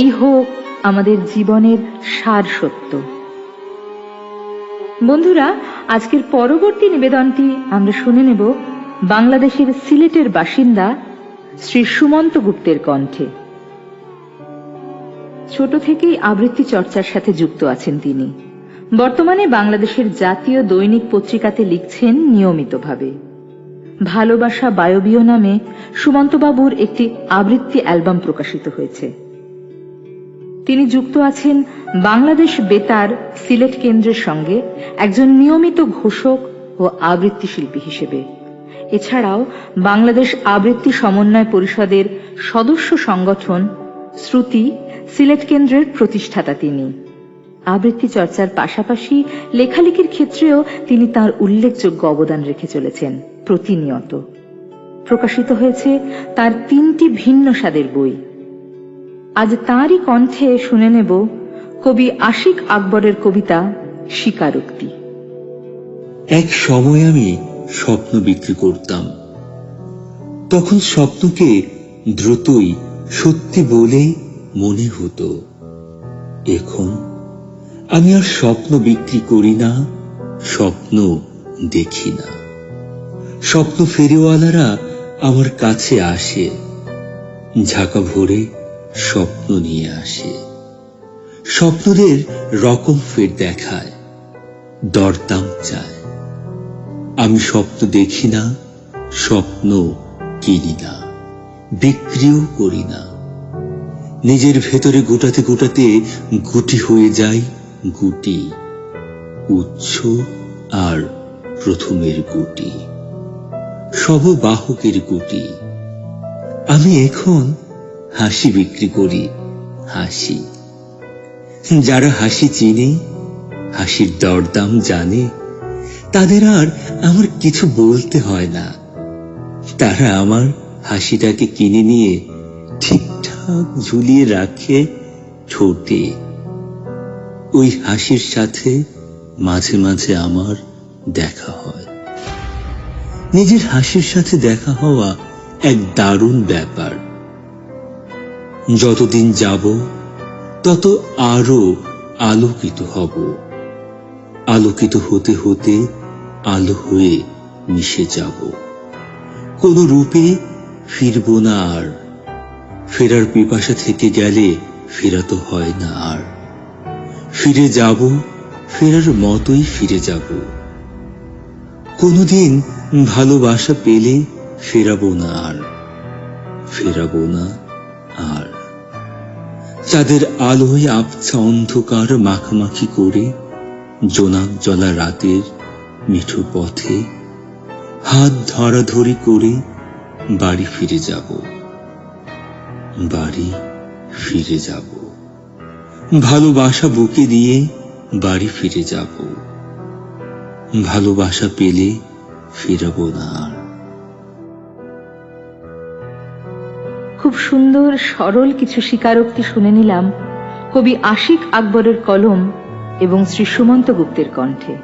এই হোক আমাদের জীবনের সার সত্য। বন্ধুরা, আজকের পরবর্তী নিবেদনটি আমরা শুনে নেব বাংলাদেশের সিলেটের বাসিন্দা শ্রী সুমন্ত গুপ্তের কণ্ঠে। ছোট থেকেই আবৃত্তি চর্চার সাথে যুক্ত আছেন তিনি। বর্তমানে বাংলাদেশের জাতীয় দৈনিক পত্রিকাতে লিখছেন নিয়মিতভাবে। ভালোবাসা বায়বীয় নামে সুমন্তবাবুর একটি আবৃত্তি অ্যালবাম প্রকাশিত হয়েছে। তিনি যুক্ত আছেন বাংলাদেশ বেতার সিলেট কেন্দ্রের সঙ্গে একজন নিয়মিত ঘোষক ও আবৃত্তি শিল্পী হিসেবে। এছাড়াও বাংলাদেশ আবৃত্তি সমন্বয় পরিষদের সদস্য সংগঠন শ্রুতি সিলেট কেন্দ্রের প্রতিষ্ঠাতা তিনি। আবৃত্তি চর্চার পাশাপাশি লেখালেখির ক্ষেত্রেও তিনি তার উল্লেখযোগ্য অবদান রেখে চলেছেন প্রতিনিয়ত। প্রকাশিত হয়েছে তার 3টি ভিন্ন স্বাদের বই। আজ তাঁরই কণ্ঠে শুনে নেব কবি আশিক আকবরের কবিতা স্বীকারোক্তি। এক সময় আমি স্বপ্ন বিক্রি করতাম। তখন স্বপ্নকে দ্রুতই সত্যি বলে মনে হতো। এখন আমি আর স্বপ্ন বিক্রি করি না, স্বপ্ন দেখি না। স্বপ্ন ফেরিওয়ালারা আমার কাছে আসে, ঝাঁকা ভরে স্বপ্ন নিয়ে আসে। স্বপ্নদের রকম ফের দেখায়, দরদাম চায়। আমি স্বপ্ন দেখি না, স্বপ্ন কিনি না, বিক্রিও করি না। নিজের ভেতরে গোটাতে গোটাতে গুটি হয়ে যায় গুটি, উৎস আর প্রথমের গুটি, সববাহকের গুটি। আমি এখন হাসি বিক্রি করি, হাসি। যারা হাসি চিনে, হাসির দরদাম জানে, তাদের আর আমার কিছু বলতে হয় না। তারা আমার হাসিটাকে কিনে নিয়ে ঠিকঠাক ঝুলিয়ে রাখে ঠোঁটে। ওই হাসির সাথে মাঝে মাঝে আমার দেখা হয়। নিজের হাসির সাথে দেখা হওয়া এক দারুণ ব্যাপার। যতদিন যাব তত আরো আলোকিত হব। আলোকিত হতে হতে আলো হয়ে মিশে যাব। কোন রূপে ফিরব না আর। ফেরার পিপাসা থেকে গেলে ফেরা তো হয় না আর। ফিরে যাব, ফেরার মতোই ফিরে যাব। কোনদিন ভালোবাসা পেলে ফেরাবো না আর, ফেরাবো না আর। চাঁদের আলোয় আবছা অন্ধকার মাখামাখি করে জোনাক জ্বলা রাতের মিঠু পথে হাত ধরাধরি করে বাড়ি ফিরে যাব, বাড়ি ফিরে যাব। ভালোবাসা বুকে দিয়ে বাড়ি ফিরে যাব। ভালোবাসা পেলে ফিরাবো না আর। খুব সুন্দর সরল কিছু স্বীকারোক্তি শুনে নিলাম কবি আশিক আকবরের কলম এবং শ্রী সুমন্ত গুপ্তের কণ্ঠে।